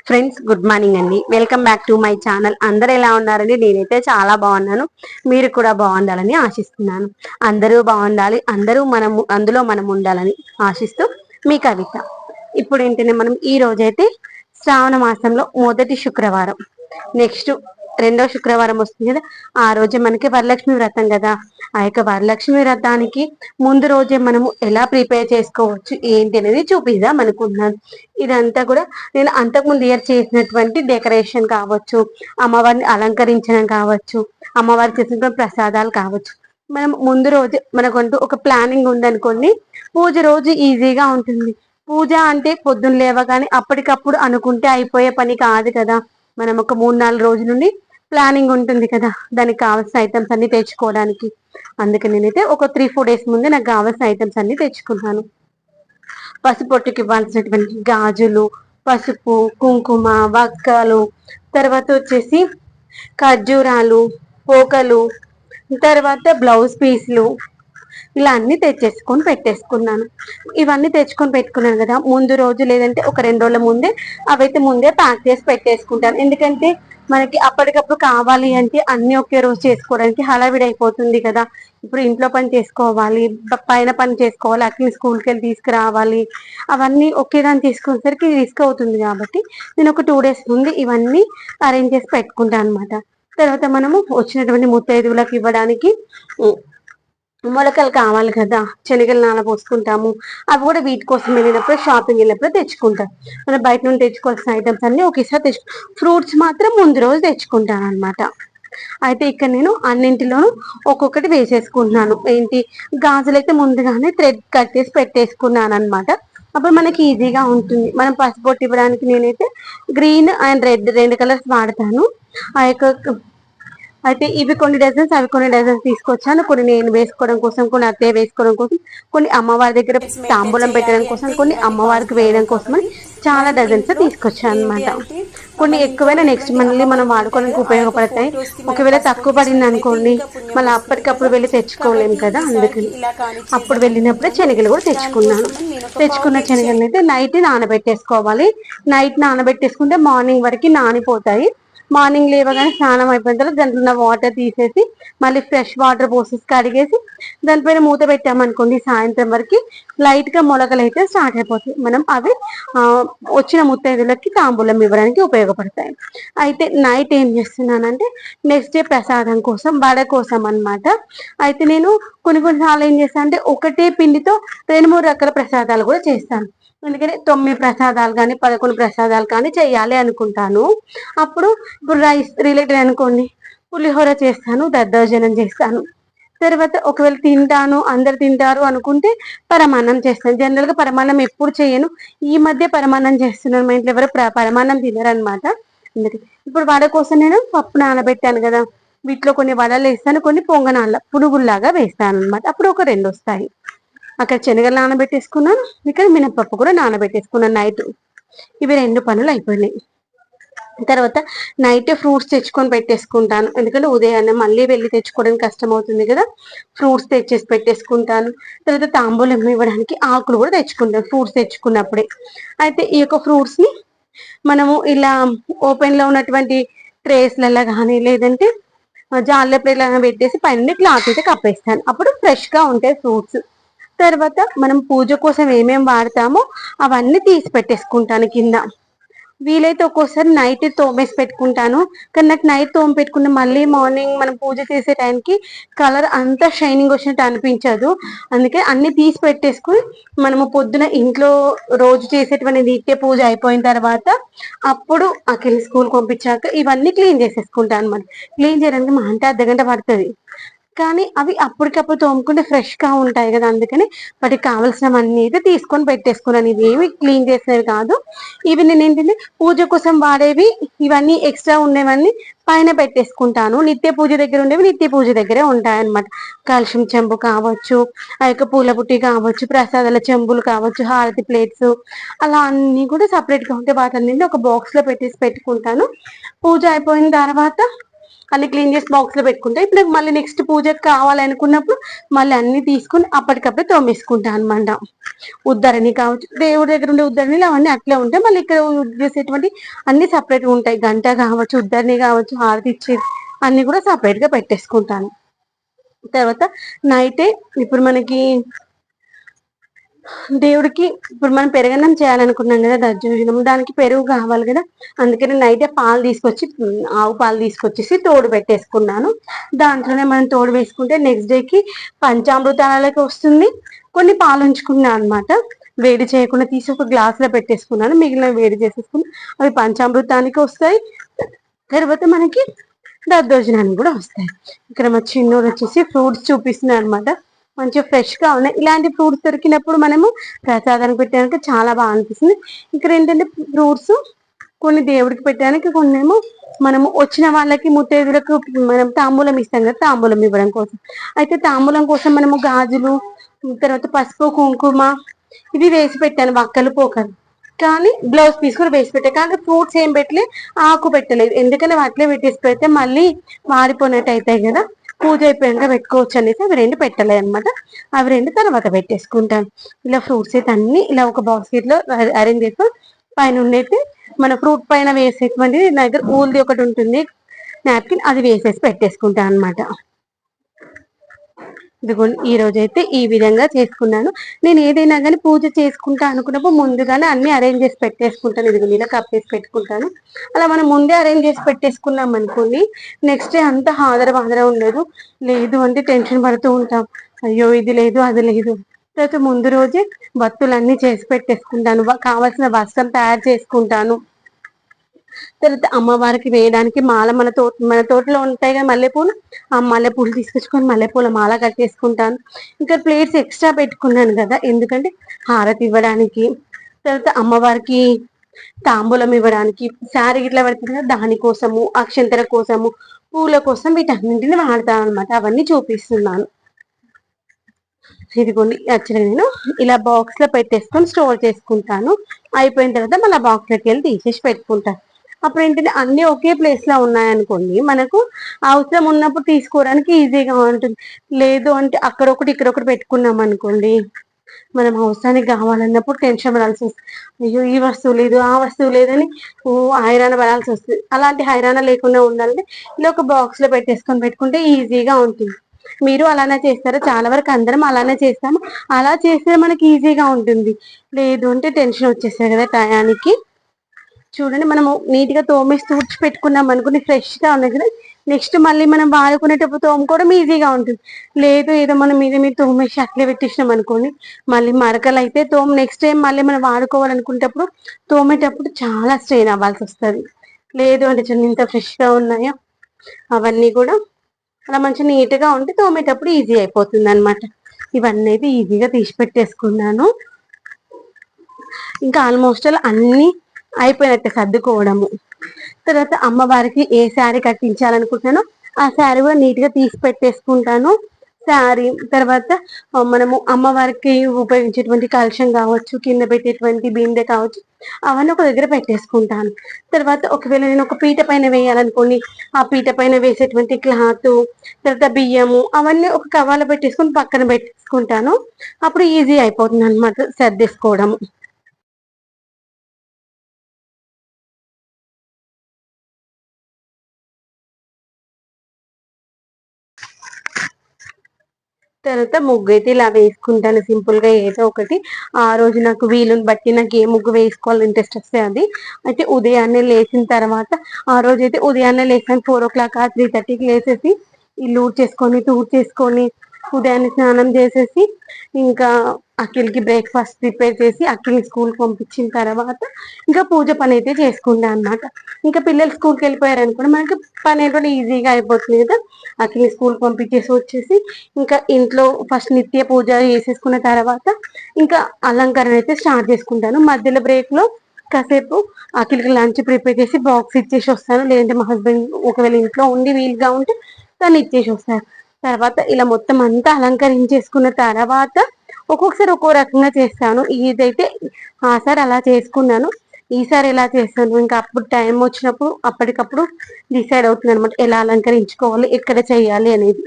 Friends, good morning అండి. Welcome back to my channel. అందరు ఎలా ఉన్నారండి? నేనైతే చాలా బాగున్నాను. మీరు కూడా బాగుండాలని ఆశిస్తున్నాను. అందరూ బాగుండాలి, అందులో మనం ఉండాలని ఆశిస్తూ మీ కవిత. ఇప్పుడు ఏంటంటే మనం ఈ రోజైతే శ్రావణ మాసంలో మొదటి శుక్రవారం, నెక్స్ట్ రెండో శుక్రవారం వస్తుంది కదా, ఆ రోజే మనకి వరలక్ష్మి వ్రతం కదా. ఆ యొక్క వరలక్ష్మి వ్రతానికి ముందు రోజే మనము ఎలా ప్రిపేర్ చేసుకోవచ్చు ఏంటి అనేది చూపిద్దాం అనుకుంటున్నాను. ఇదంతా కూడా నేను అంతకుముందు ఇయర్ చేసినటువంటి డెకరేషన్ కావచ్చు, అమ్మవారిని అలంకరించడం కావచ్చు, అమ్మవారి చేసిన ప్రసాదాలు కావచ్చు. మనం ముందు రోజు మనకంటూ ఒక ప్లానింగ్ ఉందనుకోండి, పూజ రోజు ఈజీగా ఉంటుంది. పూజ అంటే పొద్దున్న లేవగానే అప్పటికప్పుడు అనుకుంటే అయిపోయే పని కాదు కదా. మనం ఒక 3-4 రోజుల నుండి ప్లానింగ్ ఉంటుంది కదా, దానికి కావాల్సిన ఐటమ్స్ అన్ని తెచ్చుకోవడానికి. అందుకే నేనైతే ఒక 3-4 డేస్ ముందే నాకు కావాల్సిన ఐటమ్స్ అన్ని తెచ్చుకున్నాను. పసుపొట్టుకి ఇవ్వాల్సినటువంటి గాజులు, పసుపు, కుంకుమ, వక్కలు, తర్వాత వచ్చేసి ఖర్జూరాలు, పోకలు, తర్వాత బ్లౌజ్ పీస్లు, ఇలా అన్ని తెచ్చేసుకొని పెట్టేసుకున్నాను. ఇవన్నీ తెచ్చుకొని పెట్టుకున్నాను కదా, ముందు రోజు లేదంటే ఒక 2 రోజుల ముందే అవైతే ముందే ప్యాక్ చేసి పెట్టేసుకుంటాను. ఎందుకంటే మనకి అప్పటికప్పుడు కావాలి అంటే అన్ని ఒకే రోజు చేసుకోవడానికి హడావిడి అయిపోతుంది కదా. ఇప్పుడు ఇంట్లో పని చేసుకోవాలి, పైన పని చేసుకోవాలి, అట్లనే స్కూల్కి వెళ్ళి తీసుకురావాలి, అవన్నీ ఒకే దాన్ని తీసుకునేసరికి రిస్క్ అవుతుంది. కాబట్టి నేను ఒక 2 డేస్ ముందు ఇవన్నీ అరేంజ్ చేసి పెట్టుకుంటాను అనమాట. తర్వాత మనము వచ్చినటువంటి ముత్తైదువులకు ఇవ్వడానికి మొలకలు కావాలి కదా, శనగలు నానబోసుకుంటాము. అవి కూడా వీటి కోసం వెళ్ళినప్పుడు, షాపింగ్ వెళ్ళినప్పుడు తెచ్చుకుంటాం. మనం బయట నుండి తెచ్చుకోవాల్సిన ఐటమ్స్ అన్ని ఒకేసారి ఫ్రూట్స్ మాత్రం ముందు రోజు తెచ్చుకుంటాను అనమాట. అయితే ఇక్కడ నేను అన్నింటిలోనూ ఒక్కొక్కటి వేసేసుకుంటున్నాను. ఏంటి, గాజులు అయితే ముందుగానే థ్రెడ్ కట్టేసి పెట్టేసుకున్నాను అనమాట. అప్పుడు మనకి ఈజీగా ఉంటుంది. మనం పసుపొట్టు ఇవ్వడానికి నేనైతే గ్రీన్ అండ్ రెడ్ 2 కలర్స్ వాడతాను. ఆ యొక్క అయితే ఇవి కొన్ని డజన్స్, అవి కొన్ని డజన్స్ తీసుకొచ్చాను. కొన్ని నేను వేసుకోవడం కోసం, కొన్ని అత్తయ్య వేసుకోవడం కోసం, కొన్ని అమ్మవారి దగ్గర తాంబూలం పెట్టడం కోసం, కొన్ని అమ్మవారికి వేయడం కోసం చాలా డజన్స్ తీసుకొచ్చాను అనమాట. కొన్ని ఎక్కువైనా నెక్స్ట్ మళ్ళీ మనం వాడుకోవడానికి ఉపయోగపడతాయి. ఒకవేళ తక్కువ పడింది అనుకోండి, మళ్ళీ అప్పటికప్పుడు వెళ్ళి తెచ్చుకోలేము కదా. అందుకని అప్పుడు వెళ్ళినప్పుడే శనగలు కూడా తెచ్చుకున్నాను. తెచ్చుకున్న శనగలు అయితే నైట్ నానబెట్టేసుకోవాలి. నైట్ నానబెట్టేసుకుంటే మార్నింగ్ వరకు నానిపోతాయి. మార్నింగ్ లేవగానే స్నానం అయిపోయిన తర్వాత దాంట్లో ఉన్న వాటర్ తీసేసి మళ్ళీ ఫ్రెష్ వాటర్ పోసేసి కడిగేసి దానిపైన మూత పెట్టామనుకోండి, సాయంత్రం వరకు లైట్ గా మొలకలు అయితే స్టార్ట్ అయిపోతాయి. మనం అవి వచ్చిన ముత్తైదులకి తాంబూలం ఇవ్వడానికి ఉపయోగపడతాయి. అయితే నైట్ ఏం చేస్తున్నానంటే నెక్స్ట్ డే ప్రసాదం కోసం, వడ కోసం అన్నమాట. అయితే నేను కొన్నిసార్లు ఏం చేస్తాను అంటే ఒకటే పిండితో 2-3 రకాల ప్రసాదాలు కూడా చేస్తాను. అందుకని 9 ప్రసాదాలు కానీ 11 ప్రసాదాలు కానీ చేయాలి అనుకుంటాను. అప్పుడు ఇప్పుడు రైస్ రిలేటెడ్ అనుకోండి, పులిహోర చేస్తాను, దద్దోజనం చేస్తాను. తర్వాత ఒకవేళ తింటాను, అందరు తింటారు అనుకుంటే పరమాన్నం చేస్తాను. జనరల్ గా పరమాన్నం ఎప్పుడు చేయను, ఈ మధ్య పరమాన్నం చేస్తున్నాను. మా ఇంట్లో ఎవరు పరమాన్నం తినరు అనమాట. అందుకే ఇప్పుడు వడ కోసం నేను పప్పు నానబెట్టాను కదా, వీటిలో కొన్ని వడలు వేస్తాను, కొన్ని పొంగనాల పునుగుల్లాగా వేస్తాను అనమాట. అప్పుడు ఒక 2 వస్తాయి. అక్కడ శనగలు నానబెట్టేసుకున్నాను, ఇక్కడ మినపప్పు కూడా నానబెట్టేసుకున్నాను నైట్. ఇవి 2 పనులు అయిపోయినాయి. తర్వాత నైట్ ఫ్రూట్స్ తెచ్చుకొని పెట్టేసుకుంటాను. ఎందుకంటే ఉదయాన్నే మళ్ళీ వెళ్ళి తెచ్చుకోవడానికి కష్టం అవుతుంది కదా. ఫ్రూట్స్ తెచ్చేసి పెట్టేసుకుంటాను. తర్వాత తాంబూలం ఇవ్వడానికి ఆకులు కూడా తెచ్చుకుంటాను ఫ్రూట్స్ తెచ్చుకున్నప్పుడే. అయితే ఈ యొక్క ఫ్రూట్స్ ని మనము ఇలా ఓపెన్ లో ఉన్నటువంటి ట్రేస్లలో కానీ లేదంటే జాల ప్లేట్లను పెట్టేసి పైన క్లాత్ అయితే కప్పేస్తాను. అప్పుడు ఫ్రెష్ గా ఉంటాయి ఫ్రూట్స్. తర్వాత మనం పూజ కోసం ఏమేమి వాడతామో అవన్నీ తీసి పెట్టేసుకుంటాను కింద. వీలైతే ఒక్కోసారి నైట్ తోమేసి పెట్టుకుంటాను. కానీ నాకు నైట్ తోమ పెట్టుకున్న మళ్ళీ మార్నింగ్ మనం పూజ చేసే టైంకి కలర్ అంతా షైనింగ్ వచ్చినట్టు అనిపించదు. అందుకే అన్ని తీసి పెట్టేసుకుని మనము పొద్దున ఇంట్లో రోజు చేసేటువంటి నిత్య పూజ అయిపోయిన తర్వాత అప్పుడు అఖిల్ స్కూల్ పంపించాక ఇవన్నీ క్లీన్ చేసేసుకుంటాను అనమాట. క్లీన్ చేయడానికి మా అంటే అర్ధగంట పడుతుంది. కానీ అవి అప్పటికప్పుడు తోముకుంటే ఫ్రెష్ గా ఉంటాయి కదా. అందుకని వాటికి కావాల్సినవన్నీ అయితే తీసుకొని పెట్టేసుకున్నాను. ఇవి ఏమి క్లీన్ చేసేవి కాదు. ఇవి నేను ఏంటంటే పూజ కోసం వాడేవి, ఇవన్నీ ఎక్స్ట్రా ఉండేవన్నీ పైన పెట్టేసుకుంటాను. నిత్య పూజ దగ్గర ఉండేవి నిత్య పూజ దగ్గరే ఉంటాయన్నమాట. కాల్షియం చెంబు కావచ్చు, ఆ యొక్క పూల బుట్టి కావచ్చు, ప్రసాదాల చెంబులు కావచ్చు, హారతి ప్లేట్స్, అలా అన్ని కూడా సపరేట్ గా ఉంటే వాటన్నింటినీ ఒక బాక్స్ లో పెట్టేసి పెట్టుకుంటాను. పూజ అయిపోయిన తర్వాత అన్ని క్లీన్ చేసి బాక్స్ లో పెట్టుకుంటా. ఇప్పుడు మళ్ళీ నెక్స్ట్ పూజకి కావాలనుకున్నప్పుడు మళ్ళీ అన్ని తీసుకుని అప్పటికప్పుడే తోమేసుకుంటా అనమాట. ఉద్దరణి కావచ్చు, దేవుడి దగ్గర ఉండే ఉద్దరణిలు అవన్నీ అట్లే ఉంటాయి. మళ్ళీ ఇక్కడ చేసేటువంటి అన్ని సపరేట్ గా ఉంటాయి. గంట కావచ్చు, ఉద్దరణి కావచ్చు, హారతి ఇచ్చేది అన్ని కూడా సపరేట్ గా పెట్టేసుకుంటాను. తర్వాత నైటే ఇప్పుడు మనకి దేవుడికి ఇప్పుడు మనం పెరుగన్నం చేయాలనుకున్నాం కదా, దర్జోజనం, దానికి పెరుగు కావాలి కదా. అందుకని నైటే పాలు తీసుకొచ్చి, ఆవు పాలు తీసుకొచ్చేసి తోడు పెట్టేసుకున్నాను. దాంట్లోనే మనం తోడు వేసుకుంటే నెక్స్ట్ డేకి పంచామృతాలకి వస్తుంది. కొన్ని పాలు ఉంచుకున్నాను అనమాట, వేడి చేయకుండా తీసి ఒక గ్లాస్ లో పెట్టేసుకున్నాను. మిగిలిన వేడి చేసేసుకుని అవి పంచామృతానికి వస్తాయి. తర్వాత మనకి దద్దోజనానికి కూడా వస్తాయి. ఇక్కడ మా చిన్నోడు వచ్చేసి ఫ్రూట్స్ చూపిస్తున్నాయి అనమాట. మంచిగా ఫ్రెష్ గా ఉన్నాయి. ఇలాంటి ఫ్రూట్స్ దొరికినప్పుడు మనము ప్రసాదానికి పెట్టడానికి చాలా బాగా అనిపిస్తుంది. ఇక్కడ ఏంటంటే ఫ్రూట్స్ కొన్ని దేవుడికి పెట్టడానికి, కొన్ని ఏమో మనము వచ్చిన వాళ్ళకి ముత్తైదులకు మనం తాంబూలం ఇస్తాం కదా, తాంబూలం ఇవ్వడం కోసం. అయితే తాంబూలం కోసం మనము గాజులు, తర్వాత పసుపు కుంకుమ ఇవి వేసి పెట్టాను, వక్కలు పోకలు. కానీ బ్లౌజ్ పీస్ కూడా వేసి పెట్టాను. కానీ ఫ్రూట్స్ ఏం పెట్టలే, ఆకు పెట్టలేదు. ఎందుకంటే వాటిలో పెట్టేసి పెడితే మళ్ళీ మారిపోయినట్టు అవుతాయి కదా, పూజ అయిపోయాక పెట్టుకోవచ్చు అనేసి అవి రెండు పెట్టలేదు అనమాట. అవి రెండు తర్వాత పెట్టేసుకుంటాను. ఇలా ఫ్రూట్స్ అయితే అన్ని ఇలా ఒక బాస్కెట్ లో అరేంజ్ చేస్తాం. పైన ఉండేది మన ఫ్రూట్ పైన వేసేటువంటి నా దగ్గర ఊల్ది ఒకటి ఉంటుంది నాప్కిన్, అది వేసేసి పెట్టేసుకుంటాను అనమాట. ఇదిగోండి, ఈ రోజు అయితే ఈ విధంగా చేసుకున్నాను. నేను ఏదైనా కానీ పూజ చేసుకుంటా అనుకున్నప్పుడు ముందుగానే అన్ని అరేంజ్ చేసి పెట్టేసుకుంటాను. ఇదిగోండి, ఇలా కప్పేసి పెట్టుకుంటాను. అలా మనం ముందే అరేంజ్ చేసి పెట్టేసుకున్నాం అనుకోండి, నెక్స్ట్ డే అంతా హాదర ఉండదు. లేదు అంటే టెన్షన్ పడుతూ ఉంటాం, అయ్యో ఇది లేదు అది లేదు. తర్వాత ముందు రోజే బత్తులన్నీ చేసి పెట్టేసుకుంటాను, కావాల్సిన వస్త్రం తయారు చేసుకుంటాను. తర్వాత అమ్మవారికి వేయడానికి మాల మన తోటలో ఉంటాయి కదా మల్లెపూలు, ఆ మల్లెపూలు తీసుకొచ్చుకొని మల్లెపూల మాల కట్టేసుకుంటాను. ఇంకా ప్లేట్స్ ఎక్స్ట్రా పెట్టుకున్నాను కదా, ఎందుకంటే హారతి ఇవ్వడానికి, తర్వాత అమ్మవారికి తాంబూలం ఇవ్వడానికి, శారీ ఇట్లా పెడుతుంది కదా దానికోసము, అక్షంతల కోసము, పూల కోసం వీటన్నింటిని వాడతాను అనమాట. అవన్నీ చూపిస్తున్నాను. ఇదిగోండి, యాక్చువల్గా నేను ఇలా బాక్స్ లో పెట్టేసుకొని స్టోర్ చేసుకుంటాను. అయిపోయిన తర్వాత మళ్ళీ బాక్స్ లోకి వెళ్ళి తీసేసి పెట్టుకుంటాను. అప్పుడు ఏంటంటే అన్ని ఒకే ప్లేస్ లో ఉన్నాయనుకోండి, మనకు అవసరం ఉన్నప్పుడు తీసుకోవడానికి ఈజీగా ఉంటుంది. లేదు అంటే అక్కడొకటి ఇక్కడొకటి పెట్టుకున్నాం అనుకోండి, మనం అవసరానికి కావాలన్నప్పుడు టెన్షన్ పడాల్సి వస్తుంది. అయ్యో ఈ వస్తువు లేదు, ఆ వస్తువు లేదని హైరాణ పడాల్సి వస్తుంది. అలాంటి హైరాణ లేకుండా ఉండాలంటే ఇలా ఒక బాక్స్ లో పెట్టేసుకొని పెట్టుకుంటే ఈజీగా ఉంటుంది. మీరు అలానే చేస్తారు, చాలా వరకు అందరం అలానే చేస్తాము. అలా చేస్తే మనకి ఈజీగా ఉంటుంది. లేదు అంటే టెన్షన్ వచ్చేస్తుంది కదా టయానికి. చూడండి, మనము నీట్ గా తోమేసి తూడ్చి పెట్టుకున్నాం అనుకుని ఫ్రెష్ గా ఉన్నాయి కదా, నెక్స్ట్ మళ్ళీ మనం వాడుకునేటప్పుడు తోముకోవడం ఈజీగా ఉంటుంది. లేదు ఏదో మనం మీద తోమేసి అట్లే పెట్టేసినాం అనుకోండి, మళ్ళీ మరకలు అయితే నెక్స్ట్ టైం మళ్ళీ మనం వాడుకోవాలనుకునేటప్పుడు తోమేటప్పుడు చాలా స్ట్రెయిన్ అవ్వాల్సి వస్తుంది. లేదు అంటే చూడండి ఇంత ఫ్రెష్ గా ఉన్నాయో అవన్నీ కూడా. అలా మంచిగా నీట్ గా ఉంటే తోమేటప్పుడు ఈజీ అయిపోతుంది అనమాట. ఇవన్నీ అయితే ఈజీగా తీసి పెట్టేసుకున్నాను. ఇంకా ఆల్మోస్ట్ అన్ని అయిపోయినట్టే సర్దుకోవడము. తర్వాత అమ్మవారికి ఏ శారీ కట్టించాలనుకుంటున్నానో ఆ శారీ కూడా నీట్ గా తీసి పెట్టేసుకుంటాను. శారీ తర్వాత మనము అమ్మవారికి ఉపయోగించేటువంటి కలశం కావచ్చు, కింద పెట్టేటువంటి బిందె కావచ్చు, అవన్నీ ఒక దగ్గర పెట్టేసుకుంటాను. తర్వాత ఒకవేళ నేను ఒక పీట పైన వేయాలనుకోండి, ఆ పీట పైన వేసేటువంటి క్లాత్, తర్వాత బియ్యము అవన్నీ ఒక కవర్లో పెట్టేసుకొని పక్కన పెట్టేసుకుంటాను. అప్పుడు ఈజీ అయిపోతుంది అనమాట సర్దేసుకోవడము. తర్వాత ముగ్గు అయితే ఇలా వేసుకుంటాను సింపుల్ గా ఏదో ఒకటి. ఆ రోజు నాకు వీలుని బట్టి నాకు ఏ ముగ్గు వేసుకోవాలి ఇంట్రెస్ట్ వస్తే అది. అయితే ఉదయాన్నే లేచిన తర్వాత, ఆ రోజు అయితే ఉదయాన్నే లేసాను 4 o'clock 3:30కి లేసేసి ఇల్లు ఊడ్చేసుకొని ఉదయాన్నే స్నానం చేసేసి ఇంకా అఖిల్కి బ్రేక్ఫాస్ట్ ప్రిపేర్ చేసి అఖిల్ని స్కూల్ పంపించిన తర్వాత ఇంకా పూజ పని అయితే చేసుకుంటా అనమాట. ఇంకా పిల్లలు స్కూల్కి వెళ్ళిపోయారు అనుకోండి, మనకి పని ఏంటంటే ఈజీగా అయిపోతుంది కదా. అఖిల్ని స్కూల్ పంపించేసి వచ్చేసి ఇంకా ఇంట్లో ఫస్ట్ నిత్య పూజ చేసేసుకున్న తర్వాత ఇంకా అలంకరణ అయితే స్టార్ట్ చేసుకుంటాను. మధ్యలో బ్రేక్ లో కాసేపు అఖిల్కి లంచ్ ప్రిపేర్ చేసి బాక్స్ ఇచ్చేసి వస్తాను. లేదంటే మా హస్బెండ్ ఒకవేళ ఇంట్లో ఉండి వీలుగా ఉంటే తను ఇచ్చేసి వస్తారు. తర్వాత ఇలా మొత్తం అంతా అలంకరించేసుకున్న తర్వాత ఒక్కొక్కసారి ఒక్కో రకంగా చేస్తాను. ఇదైతే సార్ అలా చేసుకున్నాను. ఈసారి ఎలా చేస్తాను, ఇంకా అప్పుడు టైం వచ్చినప్పుడు అప్పటికప్పుడు డిసైడ్ అవుతుంది అనమాట, ఎలా అలంకరించుకోవాలి, ఎక్కడ చేయాలి అనేది.